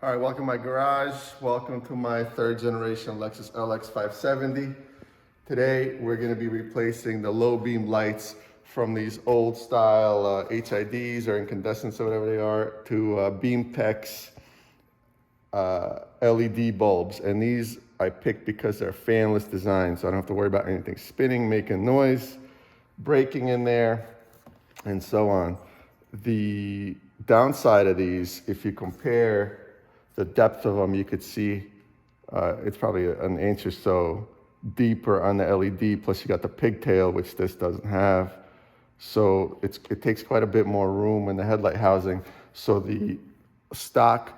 All right, welcome to my garage. Welcome to my third generation Lexus LX570. Today, we're gonna be replacing the low beam lights from these old style HIDs or incandescents or whatever they are to Beamtech's LED bulbs. And these I picked because they're fanless design, so I don't have to worry about anything spinning, making noise, breaking in there, and so on. The downside of these, if you compare the depth of them, you could see it's probably an inch or so deeper on the LED, plus you got the pigtail, which this doesn't have. So it takes quite a bit more room in the headlight housing. So the stock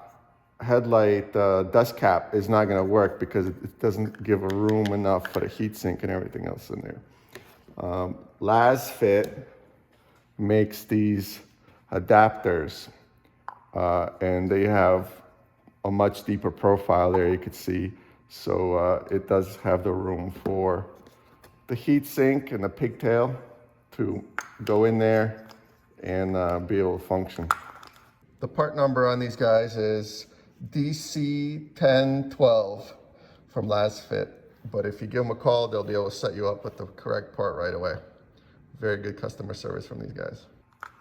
headlight dust cap is not gonna work because it doesn't give a room enough for the heat sink and everything else in there. LasFit makes these adapters and they have a much deeper profile there, you could see. So it does have the room for the heat sink and the pigtail to go in there and be able to function. The part number on these guys is DC1012 from LasFit. But if you give them a call, they'll be able to set you up with the correct part right away. Very good customer service from these guys.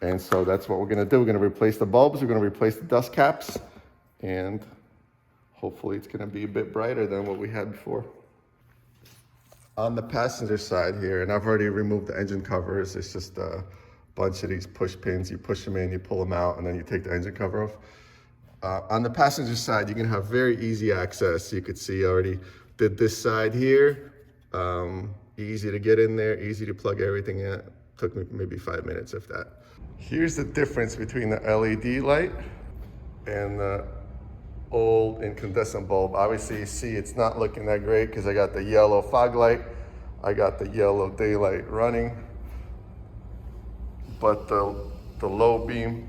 And so that's what we're gonna do. We're gonna replace the bulbs, we're gonna replace the dust caps, and hopefully it's gonna be a bit brighter than what we had before. On the passenger side here, and I've already removed the engine covers, it's just a bunch of these push pins. You push them in, you pull them out, and then you take the engine cover off. On the passenger side, you're gonna have very easy access. You could see I already did this side here. Easy to get in there, easy to plug everything in. Took me maybe 5 minutes, if that. Here's the difference between the LED light and the old incandescent bulb. Obviously you see it's not looking that great because I got the yellow fog light, I got the yellow daylight running, but the low beam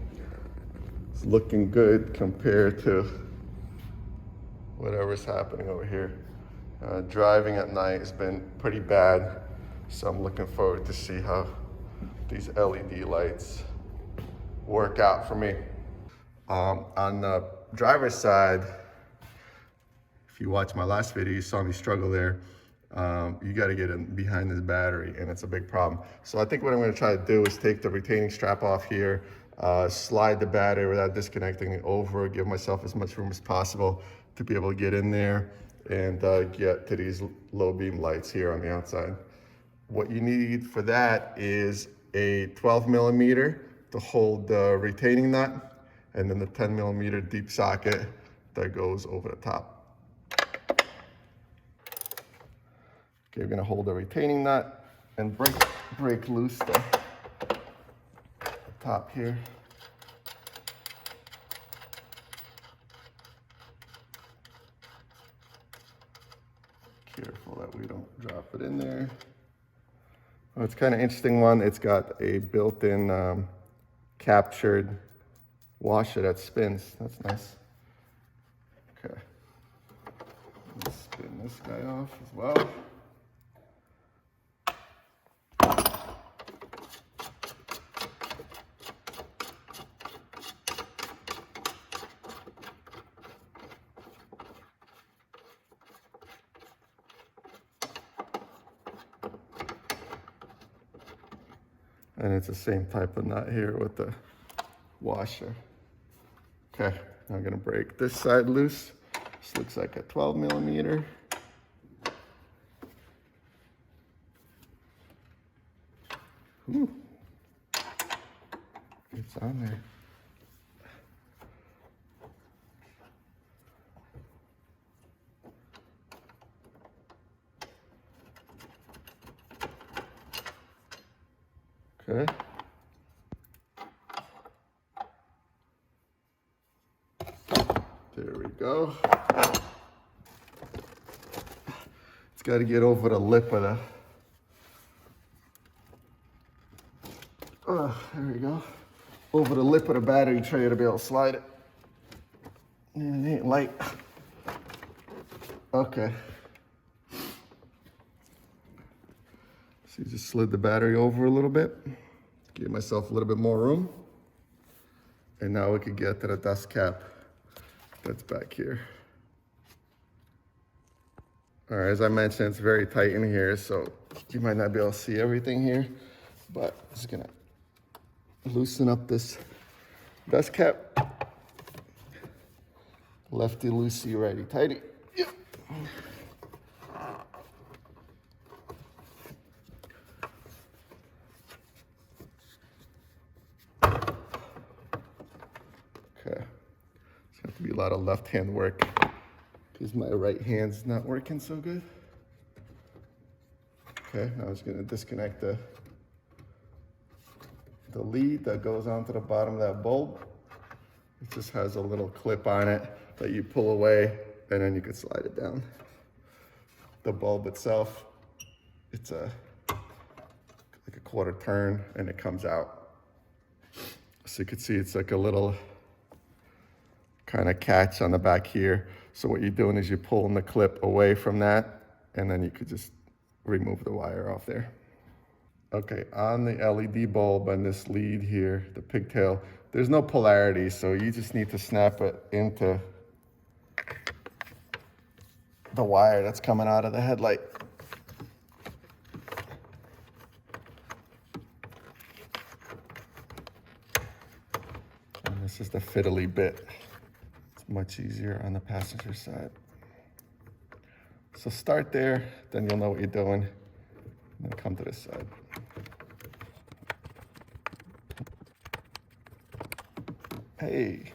is looking good compared to whatever's happening over here. Driving at night has been pretty bad, so I'm looking forward to see how these LED lights work out for me. On the driver's side, if you watch my last video, you saw me struggle there. You got to get in behind this battery, and it's a big problem. So I think what I'm going to try to do is take the retaining strap off here, slide the battery without disconnecting it over, give myself as much room as possible to be able to get in there and get to these low beam lights here on the outside. What you need for that is a 12 millimeter to hold the retaining nut, and then the 10 millimeter deep socket that goes over the top. Okay, we're gonna hold the retaining nut and break loose the top here. Careful that we don't drop it in there. Well, it's kind of interesting one. It's got a built-in captured washer that spins. That's nice. Okay. Let's spin this guy off as well. And it's the same type of nut here with the washer. Okay, I'm gonna break this side loose. This looks like a 12 millimeter. Ooh, it's on there. Okay. There we go. It's got to get over the lip of the... there we go. Over the lip of the battery tray to be able to slide it. And it ain't light. Okay. So just slid the battery over a little bit, give myself a little bit more room. And now we could get to the dust cap that's back here. All right, as I mentioned, it's very tight in here, so you might not be able to see everything here, but I'm just gonna loosen up this dust cap. Lefty loosey, righty tighty. Yep. Okay, it's going to be a lot of left hand work because my right hand's not working so good. Okay, now I'm just going to disconnect the lead that goes onto the bottom of that bulb. It just has a little clip on it that you pull away and then you can slide it down. The bulb itself, it's like a quarter turn and it comes out. So you can see it's like a little kind of catch on the back here. So what you're doing is you're pulling the clip away from that and then you could just remove the wire off there. Okay, on the LED bulb and this lead here, the pigtail, there's no polarity, so you just need to snap it into the wire that's coming out of the headlight. And this is the fiddly bit. It's much easier on the passenger side. So start there, then you'll know what you're doing. And then come to this side. Hey,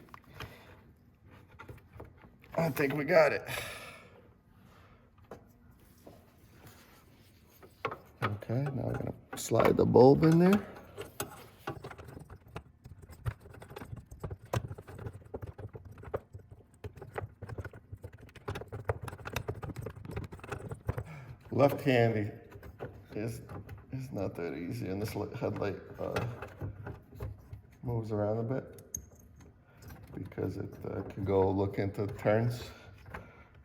I think we got it. Okay, now we're gonna slide the bulb in there. Left-handed is not that easy, and this headlight moves around a bit because it can go look into turns,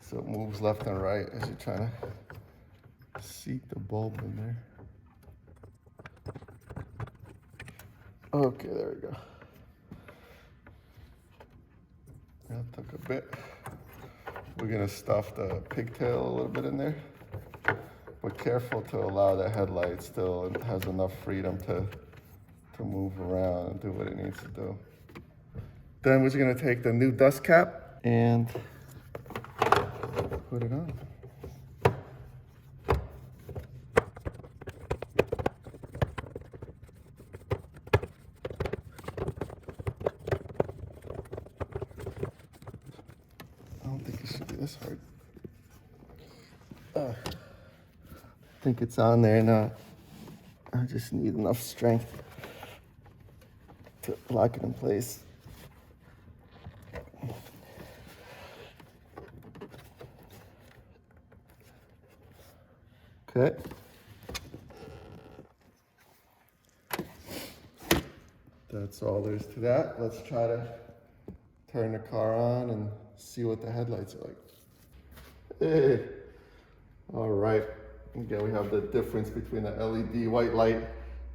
so it moves left and right as you're trying to seat the bulb in there. Okay, there we go. That took a bit. We're gonna stuff the pigtail a little bit in there, but careful to allow the headlight still has enough freedom to move around and do what it needs to do. Then we're just gonna take the new dust cap and put it on. I don't think it should be this hard. I think it's on there now. I just need enough strength to lock it in place. Okay. That's all there is to that. Let's try to turn the car on and see what the headlights are like. Hey. All right. Again, we have the difference between the LED white light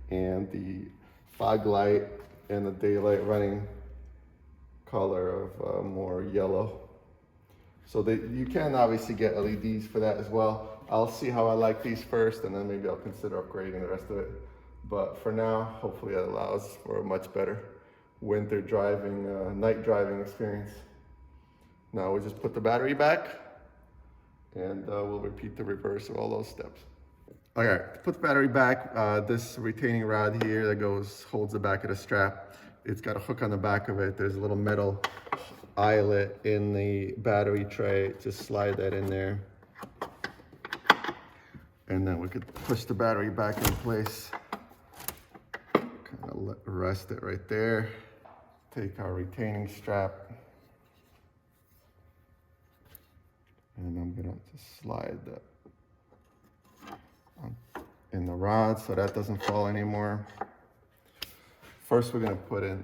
and the fog light and the daylight running color of more yellow. So you can obviously get LEDs for that as well. I'll see how I like these first, and then maybe I'll consider upgrading the rest of it. But for now, hopefully it allows for a much better winter driving, night driving experience. Now we'll just put the battery back, and we'll repeat the reverse of all those steps. All right, to put the battery back, this retaining rod here that holds the back of the strap, it's got a hook on the back of it. There's a little metal eyelet in the battery tray. Just slide that in there. And then we could push the battery back in place. Kind of rest it right there. Take our retaining strap. And I'm gonna just slide that in the rod so that doesn't fall anymore. First, we're gonna put in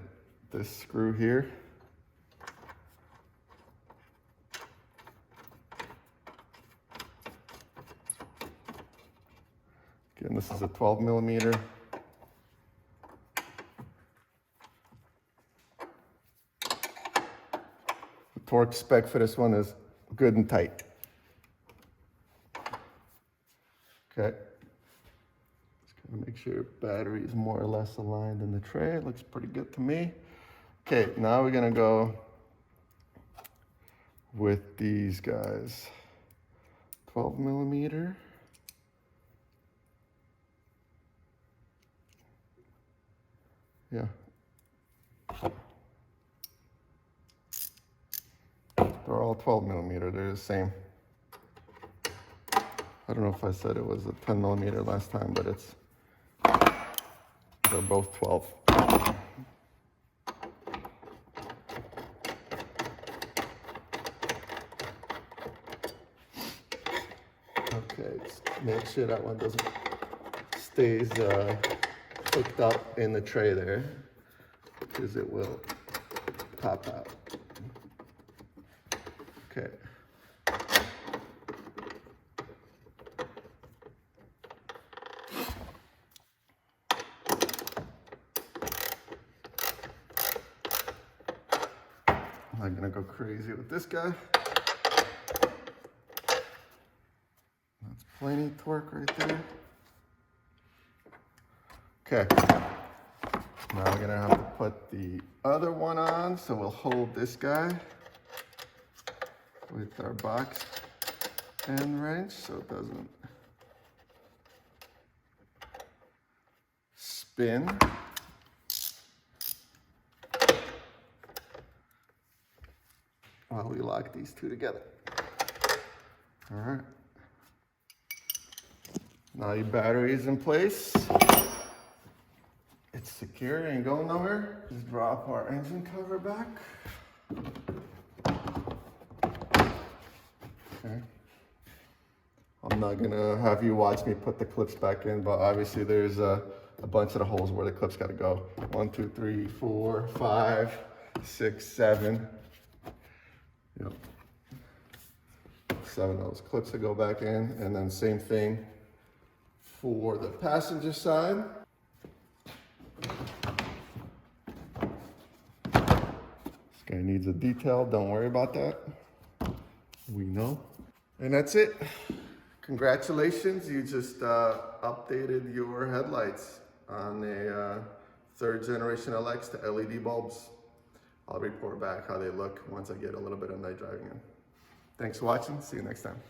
this screw here. Again, this is a 12 millimeter. The torque spec for this one is good and tight. Okay. Just gonna make sure battery is more or less aligned in the tray. It looks pretty good to me. Okay, now we're gonna go with these guys. 12 millimeter. Yeah. They're all 12 millimeter, they're the same. I don't know if I said it was a 10 millimeter last time, but they're both 12. Okay, just make sure that one stays hooked up in the tray there, because it will pop out. Okay. I'm gonna go crazy with this guy. That's plenty torque right there. Okay. Now we're gonna have to put the other one on, so we'll hold this guy with our box end wrench so it doesn't spin. While we lock these two together. All right. Now your battery is in place. It's secure, ain't going nowhere. Just drop our engine cover back. Okay. I'm not gonna have you watch me put the clips back in, but obviously there's a bunch of the holes where the clips gotta go. 1, 2, 3, 4, 5, 6, 7. Yep. 7 of those clips that go back in, and then same thing for the passenger side. This guy needs a detail, don't worry about that. We know. And that's it. Congratulations, you just updated your headlights on a 3rd generation LX to LED bulbs. I'll report back how they look once I get a little bit of night driving in. Thanks for watching. See you next time.